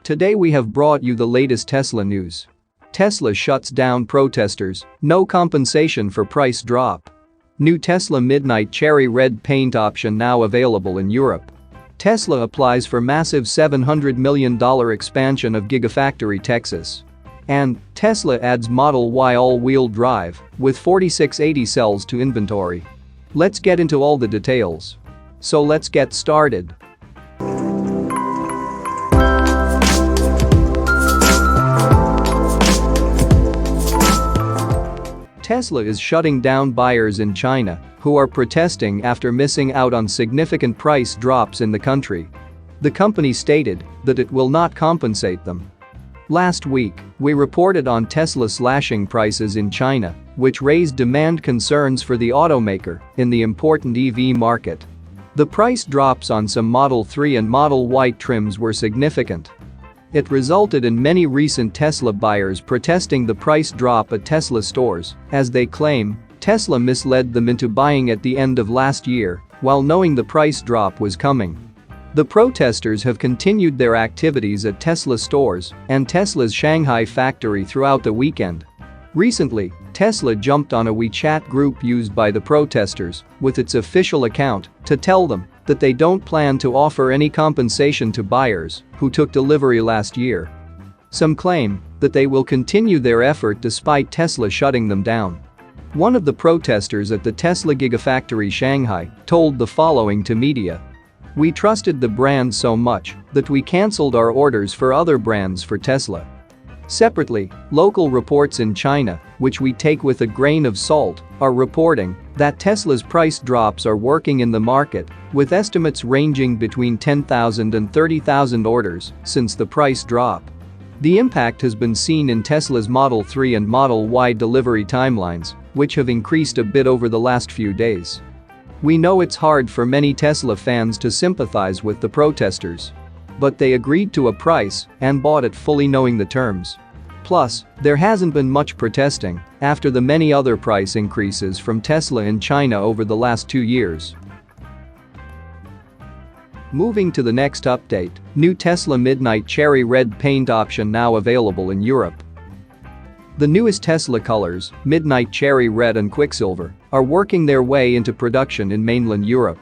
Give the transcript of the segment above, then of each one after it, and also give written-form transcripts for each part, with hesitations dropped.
Today we have brought you the latest Tesla news. Tesla shuts down protesters, no compensation for price drop. New Tesla Midnight Cherry Red paint option now available in Europe. Tesla applies for massive $700 million expansion of Gigafactory Texas. And Tesla adds Model Y all-wheel drive with 4680 cells to inventory. Let's get into all the details. So let's get started. Tesla is shutting down buyers in China who are protesting after missing out on significant price drops in the country. The company stated that it will not compensate them. Last week, we reported on Tesla slashing prices in China, which raised demand concerns for the automaker in the important EV market. The price drops on some Model 3 and Model Y trims were significant. It resulted in many recent Tesla buyers protesting the price drop at Tesla stores, as they claim Tesla misled them into buying at the end of last year while knowing the price drop was coming. The protesters have continued their activities at Tesla stores and Tesla's Shanghai factory throughout the weekend. Recently, Tesla jumped on a WeChat group used by the protesters with its official account to tell them that they don't plan to offer any compensation to buyers who took delivery last year. Some claim that they will continue their effort despite Tesla shutting them down. One of the protesters at the Tesla Gigafactory Shanghai told the following to media. "We trusted the brand so much that we cancelled our orders for other brands for Tesla." Separately, local reports in China, which we take with a grain of salt, are reporting that Tesla's price drops are working in the market, with estimates ranging between 10,000 and 30,000 orders since the price drop. The impact has been seen in Tesla's Model 3 and Model Y delivery timelines, which have increased a bit over the last few days. We know it's hard for many Tesla fans to sympathize with the protesters. But they agreed to a price and bought it fully knowing the terms. Plus, there hasn't been much protesting after the many other price increases from Tesla in China over the last 2 years. Moving to the next update, new Tesla Midnight Cherry Red paint option now available in Europe. The newest Tesla colors, Midnight Cherry Red and Quicksilver, are working their way into production in mainland Europe.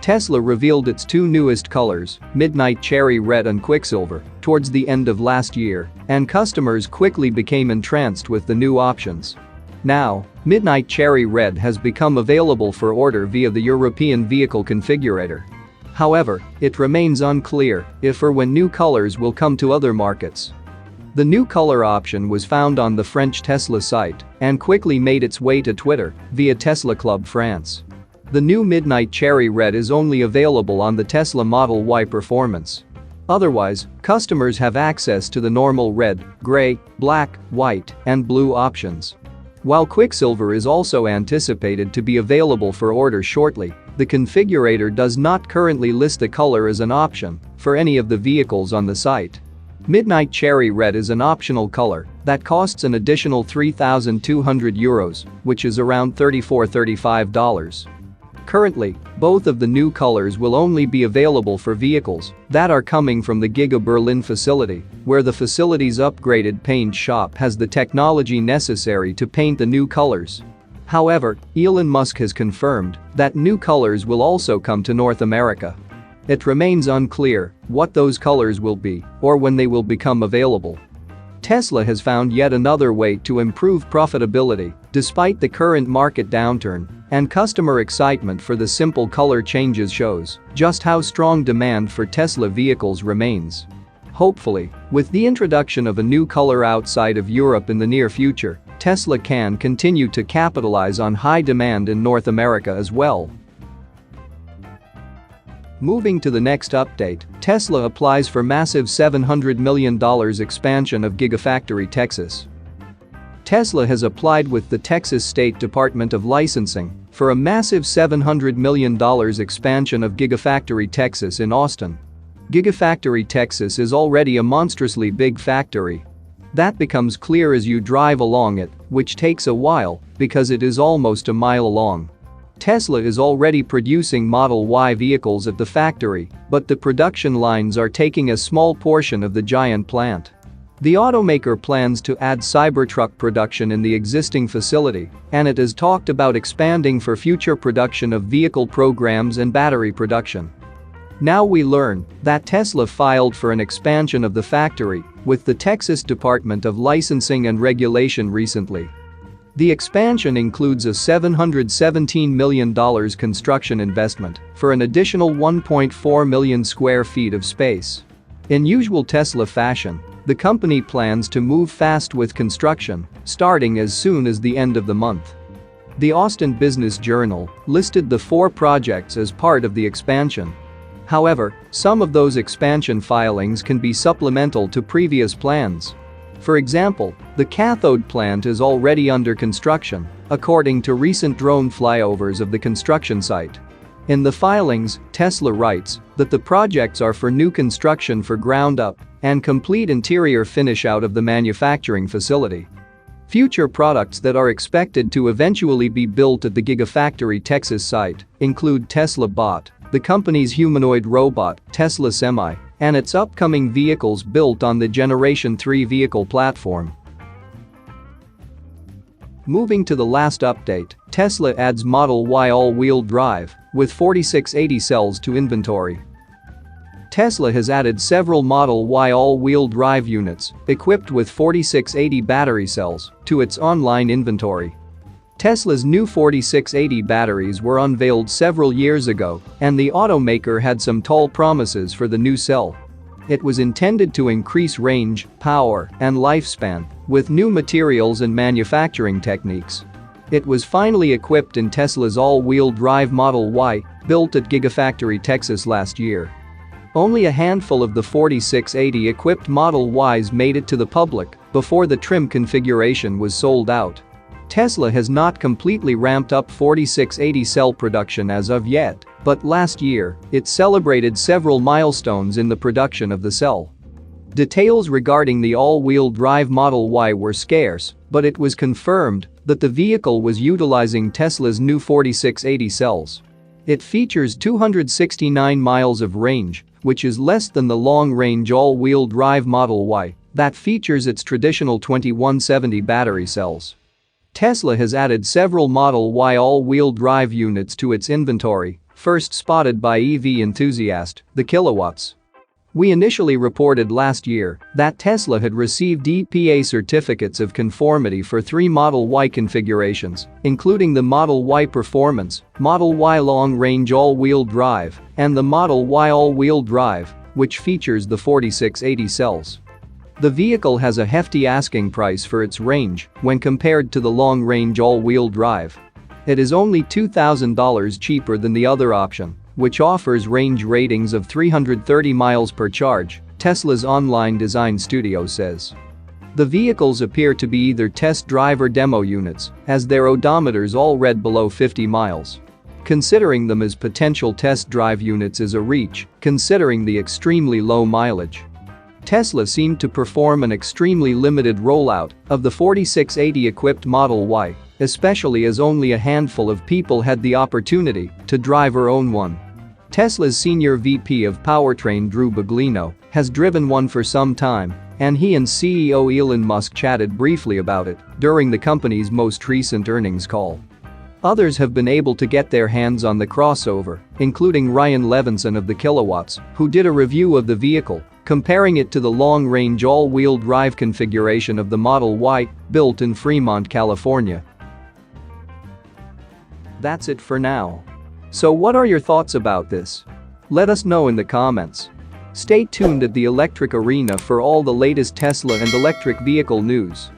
Tesla revealed its two newest colors, Midnight Cherry Red and Quicksilver, towards the end of last year, and customers quickly became entranced with the new options. Now, Midnight Cherry Red has become available for order via the European Vehicle Configurator. However, it remains unclear if or when new colors will come to other markets. The new color option was found on the French Tesla site and quickly made its way to Twitter via Tesla Club France. The new Midnight Cherry Red is only available on the Tesla Model Y Performance. Otherwise, customers have access to the normal red, gray, black, white, and blue options. While Quicksilver is also anticipated to be available for order shortly, the configurator does not currently list the color as an option for any of the vehicles on the site. Midnight Cherry Red is an optional color that costs an additional €3,200, which is around $35. Currently, both of the new colors will only be available for vehicles that are coming from the Giga Berlin facility, where the facility's upgraded paint shop has the technology necessary to paint the new colors. However, Elon Musk has confirmed that new colors will also come to North America. It remains unclear what those colors will be or when they will become available. Tesla has found yet another way to improve profitability despite the current market downturn, and customer excitement for the simple color changes shows just how strong demand for Tesla vehicles remains. Hopefully, with the introduction of a new color outside of Europe in the near future, Tesla can continue to capitalize on high demand in North America as well. Moving to the next update, Tesla applies for massive $700 million expansion of Gigafactory Texas. Tesla has applied with the Texas State Department of Licensing for a massive $700 million expansion of Gigafactory Texas in Austin. Gigafactory Texas is already a monstrously big factory. That becomes clear as you drive along it, which takes a while because it is almost a mile long. Tesla is already producing Model Y vehicles at the factory, but the production lines are taking a small portion of the giant plant. The automaker plans to add Cybertruck production in the existing facility, and it has talked about expanding for future production of vehicle programs and battery production. Now we learn that Tesla filed for an expansion of the factory with the Texas Department of Licensing and Regulation recently. The expansion includes a $717 million construction investment for an additional 1.4 million square feet of space. In usual Tesla fashion, the company plans to move fast with construction, starting as soon as the end of the month. The Austin Business Journal listed the 4 projects as part of the expansion. However, some of those expansion filings can be supplemental to previous plans. For example, the cathode plant is already under construction, according to recent drone flyovers of the construction site. In the filings, Tesla writes that the projects are for new construction for ground-up and complete interior finish-out of the manufacturing facility. Future products that are expected to eventually be built at the Gigafactory Texas site include Tesla Bot, the company's humanoid robot, Tesla Semi, and its upcoming vehicles built on the Generation 3 vehicle platform. Moving to the last update, Tesla adds Model Y all-wheel drive with 4680 cells to inventory. Tesla has added several Model Y all-wheel drive units equipped with 4680 battery cells to its online inventory. Tesla's new 4680 batteries were unveiled several years ago, and the automaker had some tall promises for the new cell. It was intended to increase range, power, and lifespan with new materials and manufacturing techniques. It was finally equipped in Tesla's all-wheel drive Model Y, built at Gigafactory Texas last year. Only a handful of the 4680 equipped Model Ys made it to the public before the trim configuration was sold out. Tesla has not completely ramped up 4680 cell production as of yet, but last year, it celebrated several milestones in the production of the cell. Details regarding the all-wheel drive Model Y were scarce, but it was confirmed that the vehicle was utilizing Tesla's new 4680 cells. It features 269 miles of range, which is less than the long-range all-wheel drive Model Y that features its traditional 2170 battery cells. Tesla has added several Model Y all-wheel drive units to its inventory, first spotted by EV enthusiast, the Kilowatts. We initially reported last year that Tesla had received EPA certificates of conformity for 3 Model Y configurations, including the Model Y Performance, Model Y Long Range All-Wheel Drive, and the Model Y All-Wheel Drive, which features the 4680 cells. The vehicle has a hefty asking price for its range when compared to the long-range all-wheel drive. It is only $2,000 cheaper than the other option, which offers range ratings of 330 miles per charge, Tesla's online design studio says. The vehicles appear to be either test drive or demo units, as their odometers all read below 50 miles. Considering them as potential test drive units is a reach, considering the extremely low mileage. Tesla seemed to perform an extremely limited rollout of the 4680 equipped Model Y, especially as only a handful of people had the opportunity to drive or own one. Tesla's senior VP of powertrain Drew Baglino has driven one for some time, and he and CEO Elon Musk chatted briefly about it during the company's most recent earnings call. Others have been able to get their hands on the crossover, including Ryan Levinson of the Kilowatts, who did a review of the vehicle, comparing it to the long-range all-wheel drive configuration of the Model Y, built in Fremont, California. That's it for now. So what are your thoughts about this? Let us know in the comments. Stay tuned at the Electric Arena for all the latest Tesla and electric vehicle news.